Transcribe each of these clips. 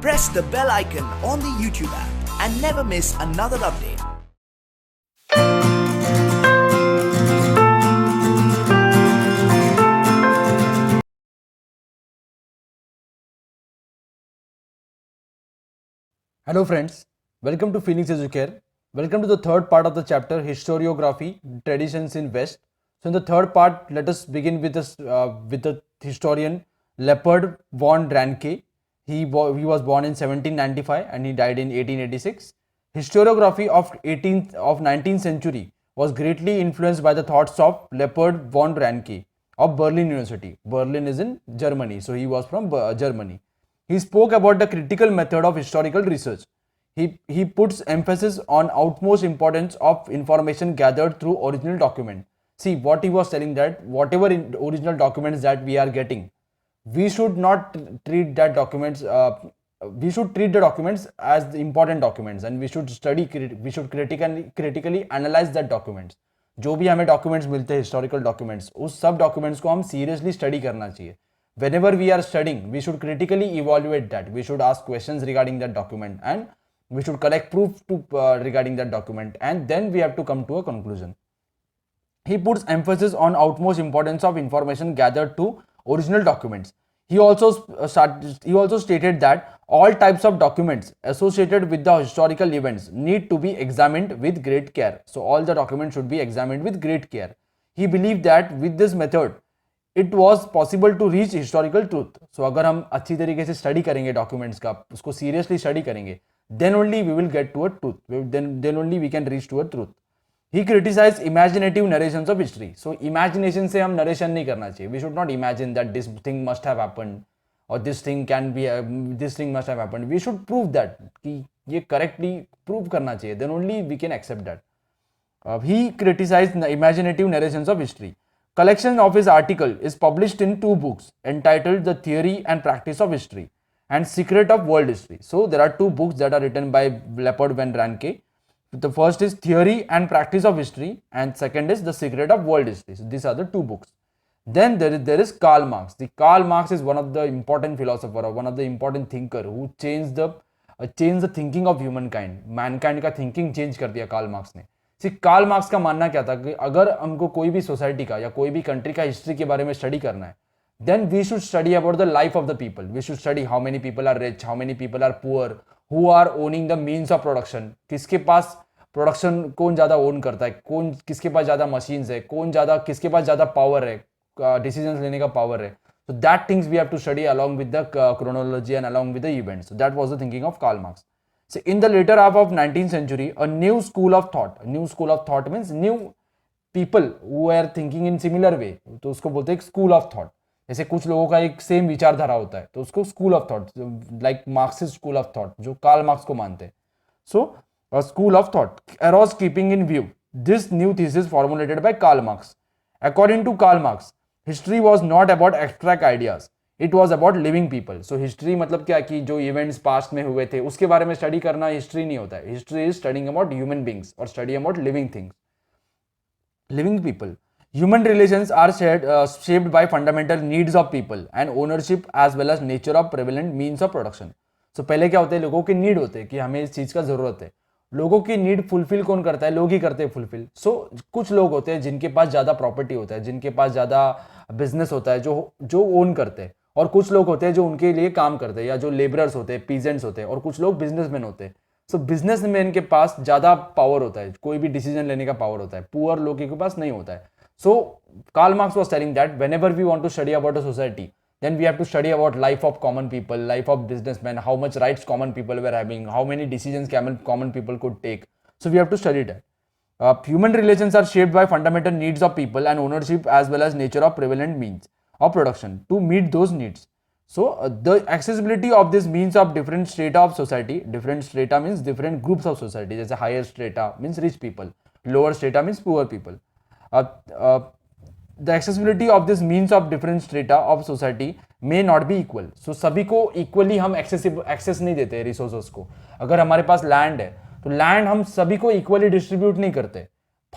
press the bell icon on the YouTube app and never miss another update. Hello friends, welcome to Phoenix Educare. Welcome to the third part of the chapter, Historiography, Traditions in West. So in the third part, let us begin with the historian Leopold von Ranke. He was born in 1795 and he died in 1886. Historiography of 19th century was greatly influenced by the thoughts of Leopold von Ranke of Berlin University. Berlin is in Germany, so he was from Germany. He spoke about the critical method of historical research. He puts emphasis on utmost importance of information gathered through original document. See, what he was telling, that whatever original documents that we are getting, we should not treat that documents. We should treat the documents as the important documents, and we should critically analyze that documents. जो भी हमें documents मिलते हैं, historical documents, उस सब documents को हम seriously study करना चाहिए. Whenever we are studying, we should critically evaluate that. We should ask questions regarding that document, and we should collect proof regarding that document, and then we have to come to a conclusion. He puts emphasis on utmost importance of information gathered to original documents. He also stated that all types of documents associated with the historical events need to be examined with great care. So all the documents should be examined with great care. He believed that with this method, it was possible to reach historical truth. So अगर हम अच्छी तरीके से study करेंगे documents का, उसको seriously study करेंगे, then only we will get to a truth. Then only we can reach to a truth. He criticized imaginative narrations of history. So imagination से हम narration नहीं करना चाहिए. We should not imagine that this thing must have happened or this thing must have happened. We should prove that कि ये correctly prove करना चाहिए. Then only we can accept that. He criticized imaginative narrations of history. Collection of his article is published in 2 books entitled The Theory and Practice of History and Secret of World History. So there are 2 books that are written by Leopold von Ranke. The first is Theory and Practice of History and second is The Secret of World History. So these are the 2 books. Then there is Karl Marx. The Karl Marx is one of the important philosopher or one of the important thinker who changed the thinking of humankind. Mankind का thinking change कर दिया Karl Marx ने. Karl Marx का मानना क्या था कि अगर हमको कोई भी सोसाइटी का या कोई भी कंट्री का हिस्ट्री के बारे में स्टडी करना है, then we should study about the life of the people. We should study how many people are rich, how many people are poor, who are owning the means of production. किसके पास production कौन ज्यादा own करता है, कौन किसके पास ज्यादा machines है, किसके पास ज्यादा पावर है, डिसीजंस लेने का पावर है. So that things we have to study along with the chronology and along with the events. So that was the thinking of Karl Marx. So in the later half of 19th century, a new school of thought means new people who are thinking in similar way. तो उसको बोलते हैं school of thought. जैसे कुछ लोगों का एक same विचारधारा होता है तो उसको school of thought, like Marxist school of thought, जो कार्ल मार्क्स को मानते हैं. So a school of thought arose keeping in view this new thesis formulated by Karl Marx. According to Karl Marx, history was not about abstract ideas. It was about living people. So history मतलब क्या कि जो events past में हुए थे उसके बारे में study करना history नहीं होता है. History is studying about human beings or study about living things, living people. Human relations are shaped by fundamental needs of people and ownership as well as nature of prevalent means of production. So पहले क्या होते हैं, लोगों के need होते हैं कि हमें इस चीज़ का ज़रूरत है. लोगों की नीड फुलफिल कौन करता है, लोग ही करते हैं फुलफिल. सो कुछ लोग होते हैं जिनके पास ज़्यादा प्रॉपर्टी होता है, जिनके पास ज़्यादा बिजनेस होता है, जो ओन करते हैं, और कुछ लोग होते हैं जो उनके लिए काम करते हैं या जो लेबरर्स होते हैं, पीजेंट्स होते हैं, और कुछ लोग बिजनेसमैन होते हैं. सो बिजनेसमैन के पास ज़्यादा पावर होता है, कोई भी डिसीजन लेने का पावर होता है, पुअर लोग के पास नहीं होता है. So Karl Marx was telling that whenever we want to study about a society, then we have to study about life of common people, life of businessmen, how much rights common people were having, how many decisions common people could take. So we have to study that. Human relations are shaped by fundamental needs of people and ownership as well as nature of prevalent means of production to meet those needs. So the accessibility of this means of different strata of society. Different strata means different groups of society. Just a higher strata means rich people, lower strata means poor people. The accessibility of this means of different strata of society may not be equal. So सभी को equally हम access नहीं देते resources को. अगर हमारे पास land है तो land हम सभी को equally distribute नहीं करते.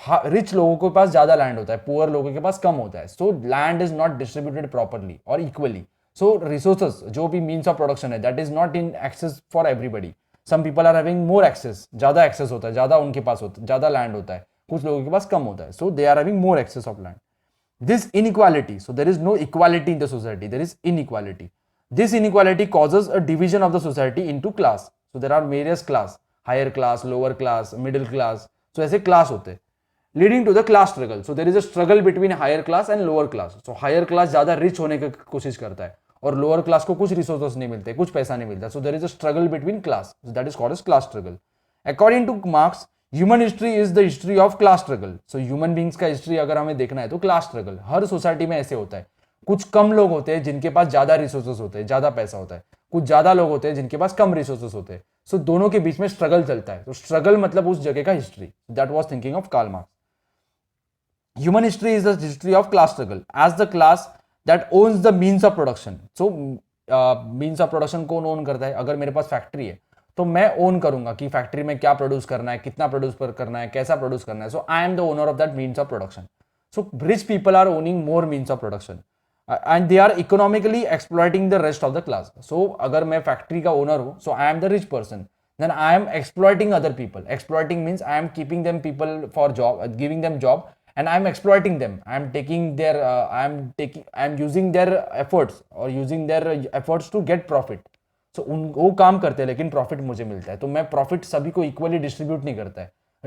रिच लोगों के पास ज्यादा लैंड होता है, पुअर लोगों के पास कम होता है. So land is not distributed properly और इक्वली. सो रिसोर्सेस जो भी मीन्स ऑफ प्रोडक्शन है that is not in access for everybody. Some people are having more access, ज्यादा एक्सेस होता है, ज्यादा उनके पास होता है, ज्यादा लैंड होता है, कुछ लोगों के पास कम होता है. So they are having more access of land. This inequality, so there is no equality in the society, there is inequality. This inequality causes a division of the society into class. So there are various class, higher class, lower class, middle class. So ऐसे class होते हैं, leading to the class struggle. So there is a struggle between higher class and lower class. So higher class ज़्यादा rich होने की कोशिश करता है और lower class को कुछ resources नहीं मिलते, कुछ पैसा नहीं मिलता. So there is a struggle between class. So that is called as class struggle. According to Marx, human history is the history of class struggle. So human beings का history अगर हमें देखना है तो क्लास स्ट्रगल. हर society में ऐसे होता है, कुछ कम लोग होते हैं जिनके पास ज्यादा रिसोर्सेस होते हैं, ज्यादा पैसा होता है, कुछ ज्यादा लोग होते हैं जिनके पास कम रिसोर्सेस होते हैं. सो दोनों के बीच में स्ट्रगल चलता है. तो स्ट्रगल मतलब उस जगह का history. That was thinking of Karl Marx. Human history is the history of class struggle as the class that owns the means of production. So means of production कौन ओन करता है? अगर मेरे पास फैक्ट्री है तो मैं ओन करूंगा कि फैक्ट्री में क्या प्रोड्यूस करना है, कितना प्रोड्यूस करना है, कैसा प्रोड्यूस करना है. So I am the owner of that means of production. So rich people are owning more means of production and they are economically exploiting the rest of the class. So अगर मैं factory का owner हूं, so I am the rich person, then I am exploiting other people. Exploiting means I am keeping them people for job, giving them job, and I am exploiting them. I am taking their I am using their efforts or using their efforts to get profit. So वो काम करते हैं लेकिन profit मुझे मिलता है. तो मैं प्रॉफिट सभी को इक्वली डिस्ट्रीब्यूट नहीं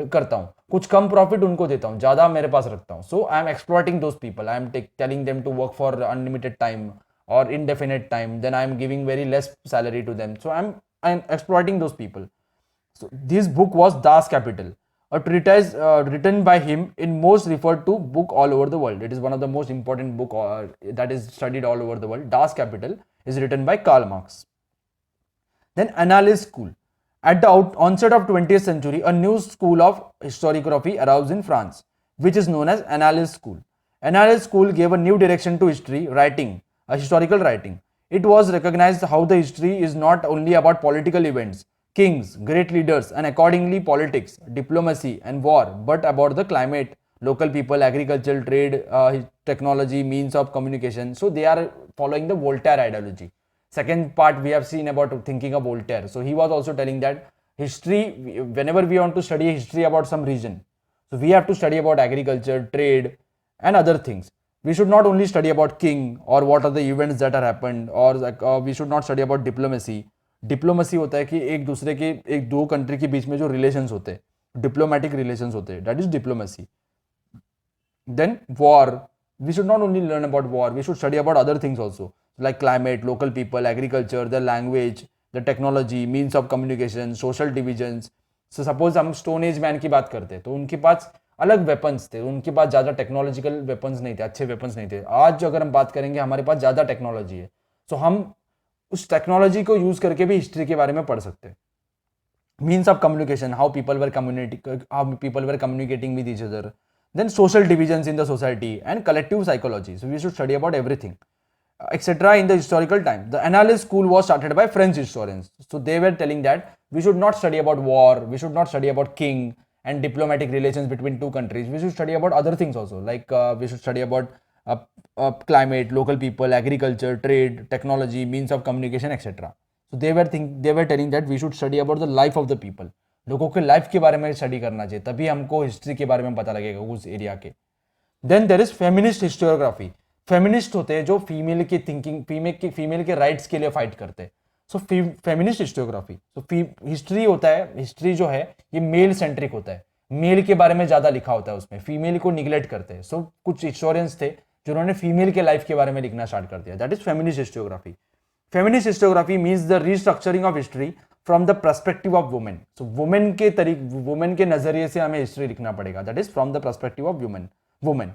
करता हूँ. कुछ कम प्रॉफिट उनको देता हूँ, ज्यादा मेरे पास रखता हूँ. So I am exploiting those people. I am telling them to work for unlimited time और indefinite time. Then I am giving very less salary to them. So I am exploiting those people. So this book was Das Capital, a treatise written by him, in most referred to book all over the world. It is one of the most important book that is studied all over the world. Das Capital is written by Karl Marx. Then Analyst School. At the onset of 20th century, a new school of historiography arose in France, which is known as Analyst School. Analyst School gave a new direction to history writing, historical writing. It was recognized how the history is not only about political events, kings, great leaders, and accordingly politics, diplomacy, and war, but about the climate, local people, agriculture, trade, technology, means of communication. So they are following the Voltaire ideology. Second part we have seen about thinking of Voltaire. So he was also telling that history, whenever we want to study history about some region, so we have to study about agriculture, trade, and other things. We should not only study about king or what are the events that are happened, or we should not study about diplomacy. Diplomacy होता है कि एक दूसरे के, एक दो country के बीच में जो रिलेशंस होते हैं, डिप्लोमेटिक रिलेशंस होते हैं, that is diplomacy. Then war, we should not only learn about war, we should study about other things also, like climate, local people, agriculture, the language, the technology, means of communication, social divisions. So suppose हम stone age man की बात करते हैं तो उनके पास अलग weapons थे, उनके पास ज़्यादा टेक्नोलॉजिकल वेपन्स नहीं थे, अच्छे वेपन्स नहीं थे. आज अगर हम बात करेंगे हमारे पास ज़्यादा टेक्नोलॉजी है, सो हम उस टेक्नोलॉजी को यूज करके भी हिस्ट्री के बारे में पढ़ सकते हैं. Means of communication, how people were communicating with each other. Then social divisions in the society and collective psychology. So we should study about everything etc. in the historical time. The Analyst School was started by French historians. So they were telling that we should not study about war, we should not study about king and diplomatic relations between two countries. We should study about other things also, like we should study about climate, local people, agriculture, trade, technology, means of communication, etc. So they were telling that we should study about the life of the people. लोगों के life के बारे में study करना चाहिए, तभी हमको history के बारे में पता लगेगा उस एरिया के. Then there is feminist historiography. Feminist होते हैं जो फीमेल की थिंकिंग, फीमेल के राइट्स के लिए फाइट करते हैं. सो फेमिनिस्ट हिस्टोरियोग्राफी. सो हिस्ट्री होता है, हिस्ट्री जो है ये मेल सेंट्रिक होता है, मेल के बारे में ज्यादा लिखा होता है, उसमें फीमेल को निगलेक्ट करते हैं. सो कुछ हिस्टोरियंस थे जिन्होंने फीमेल के लाइफ के बारे में लिखना स्टार्ट कर दिया. That is feminist historiography. Feminist historiography means the restructuring of history from the perspective of women. So women के नजरिए से हमें हिस्ट्री लिखना पड़ेगा. That is from the perspective of women.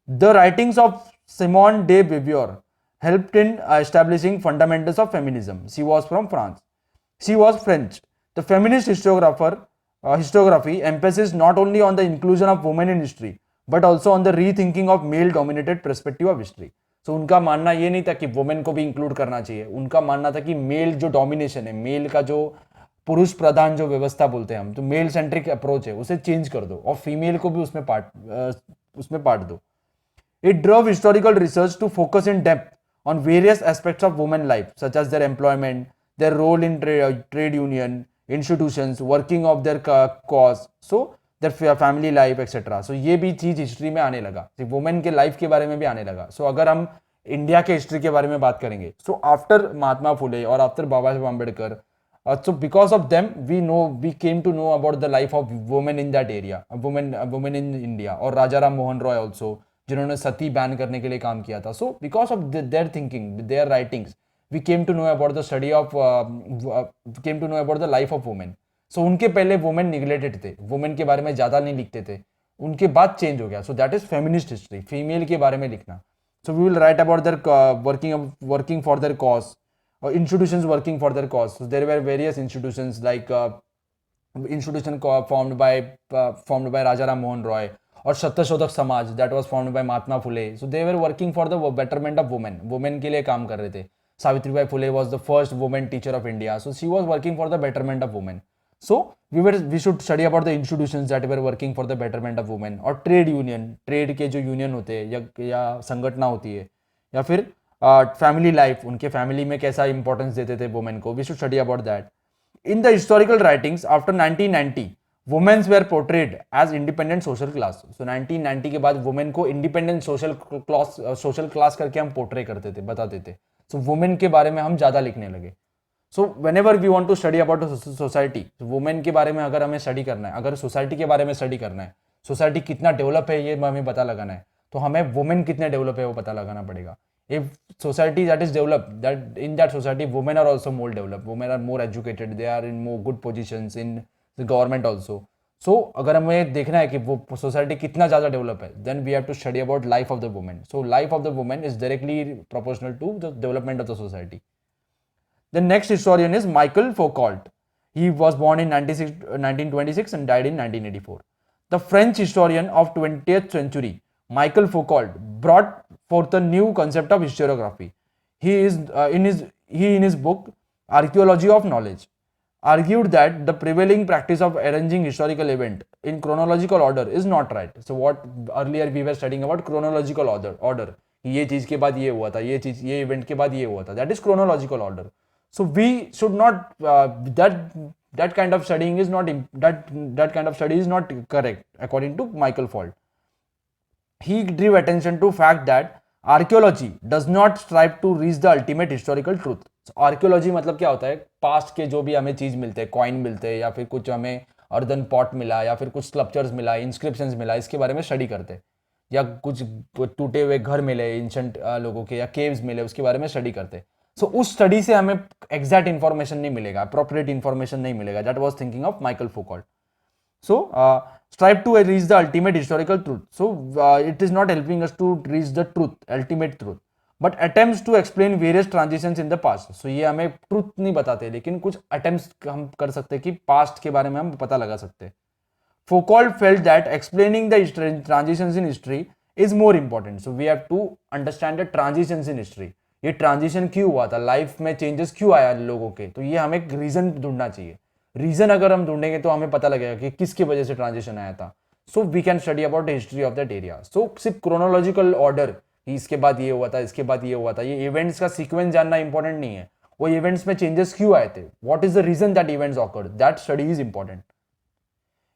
The writings of Simone de Beauvoir helped in establishing fundamentals of feminism. She was from France. She was French. The feminist historiography emphasizes not only on the inclusion of women in history, but also on the rethinking of male-dominated perspective of history. So उनका मानना ये नहीं था कि women को भी include करना चाहिए. उनका मानना था कि मेल जो डोमिनेशन है, मेल का जो पुरुष प्रधान जो व्यवस्था बोलते हैं हम, तो मेल सेंट्रिक अप्रोच है, उसे चेंज कर दो और फीमेल को भी उसमें पार्ट दो. It drove historical research to focus in depth on various aspects of women life, such as their employment, their role in trade union, institutions, working of their cause, so their family life, etc. So ये भी चीज history में आने लगा, women के life के बारे में भी आने लगा. सो अगर हम इंडिया के हिस्ट्री के बारे में बात करेंगे, सो आफ्टर महात्मा फुले और after Baba Saheb Ambedkar, so because of them we came to know about the life of women in that area, women in India, और राजा राम मोहन रॉय also, जिन्होंने सती बैन करने के लिए काम किया था. So because of their thinking, their writings, we came to know about the study of came to know about the life of women. So उनके पहले women neglected थे, women के बारे में ज्यादा नहीं लिखते थे, उनके बाद चेंज हो गया. So that is feminist history, female के बारे में लिखना. So we will write about their working for their cause, or institutions working for their cause. So there were various institutions like institution formed by Raja Ram Mohan Roy, or Satyashodhak Samaj that was formed by Mahatma Phule. So they were working for the betterment of women. Women के लिए काम कर रहे थे. Savitribai Phule was the first woman teacher of India. So she was working for the betterment of women. So we should study about the institutions that were working for the betterment of women. और trade union, trade के जो union होते हैं या संगठना होती है, या फिर फैमिली लाइफ, उनके फैमिली में कैसा इंपॉर्टेंस देते थे वुमेन को. We should study about that. In the historical writings after 1990 womens were portrayed as independent social class. So 1990 के बाद वुमेन को इंडिपेंडेंट सोशल क्लास करके हम पोर्ट्रे करते थे, बताते थे. सो वुमेन के बारे में हम ज्यादा लिखने लगे. So whenever we want to study about society, women के बारे में अगर हमें स्टडी करना है, अगर सोसाइटी के बारे में स्टडी करना है, सोसाइटी कितना डेवलप है ये हमें पता लगाना है, तो हमें वुमेन कितने डेवलप है वो पता लगाना पड़ेगा. If society that is developed, that in that society women are also more developed, women are more educated, they are in more good positions in the government also. So अगर हमें देखना है कि वो सोसाइटी कितना ज़्यादा डेवलप है, then we have to study about life of the woman. So life of the woman is directly proportional to the development of the society. The next historian is Michel Foucault. He was born in 1926 and died in 1984. The French historian of 20th century, Michel Foucault, brought forth a new concept of historiography. He in his book Archaeology of Knowledge argued that the prevailing practice of arranging historical event in chronological order is not right. So what earlier we were studying about chronological order. ये चीज के बाद ये हुआ था, ये event के बाद ये हुआ था. That is chronological order. So we should not that kind of studying is not that kind of study is not correct according to Michel Foucault. He drew attention to fact that archaeology does not strive to reach the ultimate historical truth. Archaeology मतलब क्या होता है, past के जो भी हमें चीज मिलते हैं, कॉइन मिलते हैं, या फिर कुछ हमें अर्दन पॉट मिला, या फिर कुछ स्कल्पचर्स मिला, इंस्क्रिप्शंस मिला, इसके बारे में स्टडी करते हैं. या कुछ टूटे हुए घर मिले एंशिएंट लोगों के, या केव्स मिले, उसके बारे में स्टडी करते हैं. सो उस स्टडी से हमें एग्जैक्ट इन्फॉर्मेशन नहीं मिलेगा, अप्रोप्रिएट इन्फॉर्मेशन नहीं मिलेगा. That was thinking of Michael Foucault. So strive to reach the ultimate historical truth. So it is not helping us to reach the truth, ultimate truth, but attempts to explain various transitions in the past. So ये हमें truth नहीं बताते, लेकिन कुछ attempts हम कर सकते हैं कि past के बारे में हम पता लगा सकते हैं. Foucault felt that explaining the transitions in history is more important. So we have to understand the transitions in history. ये transition क्यों हुआ था, लाइफ में changes क्यों आया लोगों के, तो ये हमें एक reason ढूंढना चाहिए. रीजन अगर हम ढूंढेंगे तो हमें पता लगेगा कि किसकी वजह से ट्रांजिशन आया था. So we can study about the history of that area. So सिर्फ क्रोनोलॉजिकल ऑर्डर, इसके बाद ये हुआ था, इसके बाद ये हुआ था, ये इवेंट्स का सीक्वेंस जानना इंपॉर्टेंट नहीं है. वो इवेंट्स में चेंजेस क्यों आए थे, what is the reason that events occurred, that study is important.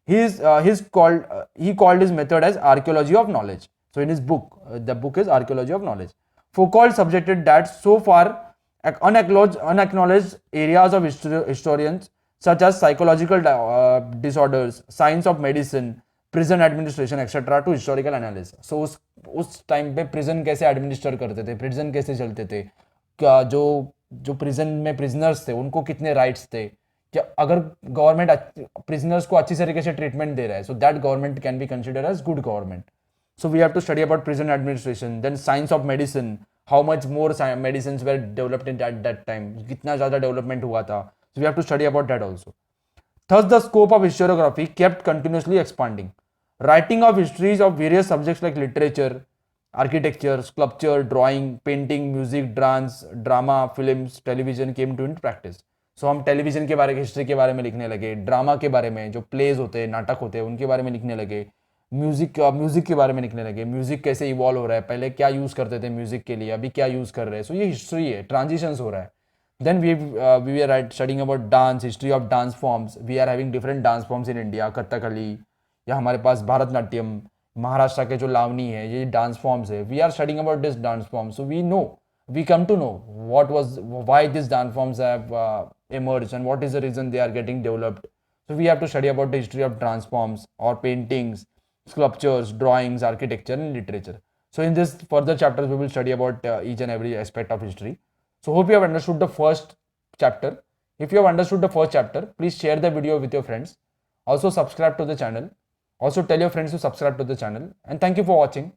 He called his method as archaeology of knowledge. So in his book, the book is Archaeology of Knowledge. Foucault subjected that so far unacknowledged areas of historians such as psychological disorders, science of medicine, prison administration, etc. to historical analysis. So उस time पे prison कैसे administer करते थे, prison कैसे चलते थे, क्या जो prison में prisoners थे उनको कितने rights थे, क्या अगर गवर्नमेंट प्रिजनर्स को अच्छी तरीके से ट्रीटमेंट दे रहा है, so that government can be consider as good government. So we have to study about prison administration. Then science of medicine, how much more medicine were developed in that time, कितना ज्यादा development हुआ था. So we have to study about that also. Thus the scope of historiography kept continuously expanding. Writing of histories of various subjects like literature, architecture, sculpture, drawing, painting, music, dance, drama, films, television came to in practice. So हम television के बारे में, history के बारे में लिखने लगे, drama के बारे में, जो प्लेज होते हैं, नाटक होते हैं, उनके बारे में लिखने लगे, म्यूजिक के बारे में लिखने लगे, म्यूजिक कैसे इवॉल्व हो रहा है, पहले क्या यूज करते थे म्यूजिक के लिए, अभी क्या यूज कर रहे हैं. सो ये हिस्ट्री है, ट्रांजिशंस हो रहा है. Then we are studying about dance, history of dance forms. We are having different dance forms in India, Kathakali, या हमारे पास भारतनाट्यम, महाराष्ट्र के जो लावनी है, ये डांस फॉर्म्स है. We are studying about this dance forms, so we come to know why these dance forms have emerged and what is the reason they are getting developed. So we have to study about the history of dance forms or paintings, sculptures, drawings, architecture and literature. So in this further chapters we will study about each and every aspect of history. So hope you have understood the first chapter. If you have understood the first chapter, please share the video with your friends. Also subscribe to the channel. Also tell your friends to subscribe to the channel, and thank you for watching.